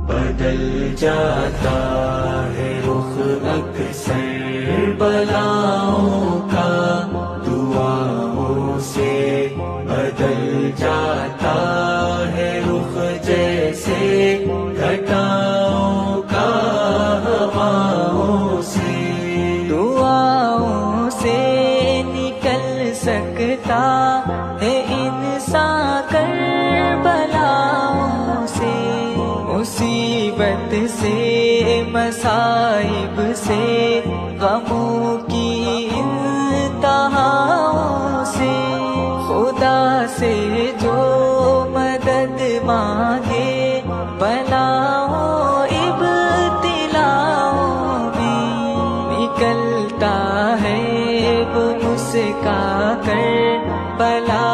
बदल जाता है रुख अक्सर बलाओं का, दुआओं से बदल जाता है रुख जैसे घटाओं का हवाओं से। दुआओं से निकल सकता है इंसान करबलाओं से, मुसीबत से मसाइब से गमों की इंतहाओं से। खुदा से जो मदद मांगे बलाओं इब्तिलाओं में, निकलता है वो मुस्का कर बला